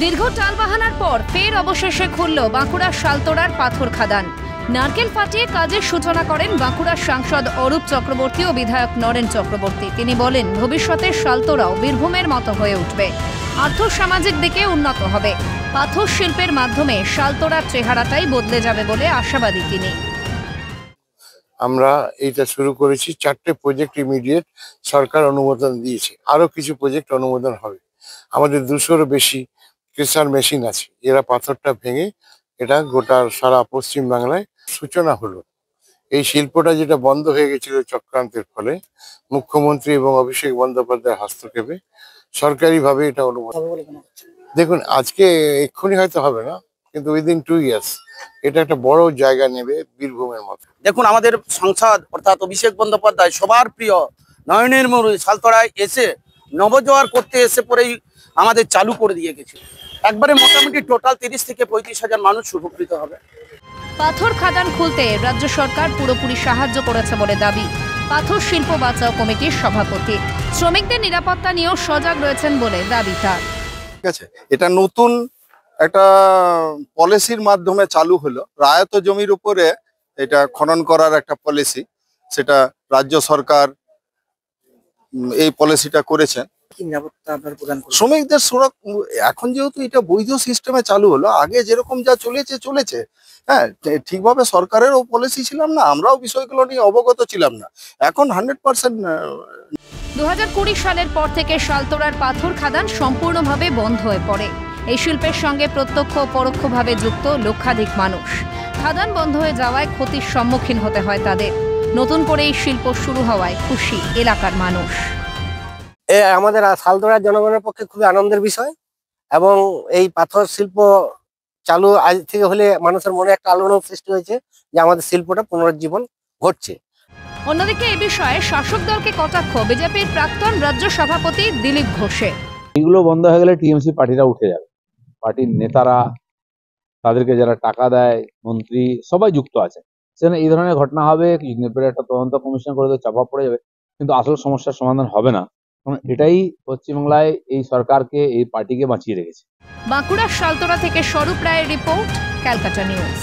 দীর্ঘ টালবাহানার পর ফের অবশেষে খুলল বাঁকুড়ার শালতোড়ার পাথর খাদান। নারকেল ফাটিয়ে কাজের সূচনা করেন বাঁকুড়ার সাংসদ অরূপ চক্রবর্তী ও বিধায়ক নরেন চক্রবর্তী। তিনি বলেন, ভবিষ্যতে শালতোড়াও বীরভূমের মতো হয়ে উঠবে, আর্থসামাজিক দিকে উন্নত হবে। পাথর শিল্পের মাধ্যমে শালতোড়ার চেহারাটাই বদলে যাবে বলে আশাবাদী তিনি। আমরা এইটা শুরু করেছি, 4টে প্রজেক্ট ইমিডিয়েট সরকার অনুমোদন দিয়েছে, আরো কিছু প্রজেক্ট অনুমোদন হবে। আমাদের 200-এরও বেশি ক্রেশার মেশিন আছে, এরা পাথরটা ভেঙে এটা গোটা সারা পশ্চিম বাংলায় সূচনা হলো। এই শিল্পটা যেটা বন্ধ হয়ে গেছিল চক্রান্তের ফলে, মুখ্যমন্ত্রী এবং অভিষেক বন্দ্যোপাধ্যায়ের হস্তক্ষেপে সরকারিভাবে এটা অনুমোদন। দেখুন, আজকে এক্ষুনি হয়তো হবে না, কিন্তু উইদিন 2 ইয়ার্স এটা একটা বড় জায়গা নেবে বীরভূমের মতো। দেখুন, আমাদের সংসদ অর্থাৎ অভিষেক বন্দ্যোপাধ্যায় সবার প্রিয় নয়নের মরু শালতোড়ায় এসে নবজোয়ার করতে এসে পরেই আমাদের চালু করে দিয়ে গেছে। একবারে মোটামুটি টোটাল 30 থেকে 35,000 মানুষ উপকৃত হবে। পাথর খাদান খুলতে রাজ্য সরকার পুরোপুরি সাহায্য করেছে বলে দাবি পাথর শিল্প বাঁচাও কমিটির সভাপতি। শ্রমিকদের নিরাপত্তা নিয়েও সজাগ রয়েছেন বলে দাবি তার। ঠিক আছে, এটা নতুন একটা পলিসির মাধ্যমে চালু হলো। রায়ত জমির উপরে এটা খনন করার একটা পলিসি, সেটা রাজ্য সরকার এই পলিসিটা করেছেন। শ্রমিকদের এখন যেহেতু এটা বৈধ সিস্টেমে চালু হলো, আগে যেরকম যা চলেছে, হ্যাঁ, ঠিকভাবে সরকারেরও পলিসি ছিলাম না, আমরাও বিষয়গুলো নিয়ে অবগত ছিলাম না। এখন 100% 2020 সালের পর থেকে শালতোড়ার পাথর খাদান সম্পূর্ণভাবে বন্ধ হয়ে পড়ে। এই শিল্পের সঙ্গে প্রত্যক্ষ ও পরোক্ষভাবে যুক্ত লক্ষাধিক মানুষ। খাদান বন্ধ হয়ে যাওয়ায় ক্ষতির সম্মুখীন হতে হয় তাদের। নতুন করে এই শিল্প শুরু হওয়ায় খুশি এলাকার মানুষ। আমাদের শালতোড়ার জনগণের পক্ষে খুবই আনন্দের বিষয়, এবং এই পাথর শিল্প চালু আজ থেকে হলে মানুষের মনে একটা আলোড়ন সৃষ্টি হয়েছে যে আমাদের শিল্পটা পুনরুজ্জীবন ঘটছে। অন্যদিকে এই বিষয়ে শাসক দলকে কটাক্ষ বিজেপির প্রাক্তন রাজ্য সভাপতি দিলীপ ঘোষের। এগুলো বন্ধ হয়ে গেলে টিএমসি পার্টিরা উঠে যাবে। পার্টির নেতারা, তাদেরকে যারা টাকা দেয়, মন্ত্রী, সবাই যুক্ত আছে। সেখানে এই ধরনের ঘটনা হবে, কিছুদিন পরে একটা তদন্ত কমিশন করে চাপা পড়ে যাবে, কিন্তু আসল সমস্যার সমাধান হবে না। এটাই পশ্চিমবাংলায় এই সরকারকে, এই পার্টিকে বাঁচিয়ে রেখেছে। বাঁকুড়ার শালতোড়া থেকে স্বরূপ রায়ের রিপোর্ট, ক্যালকাটা নিউজ।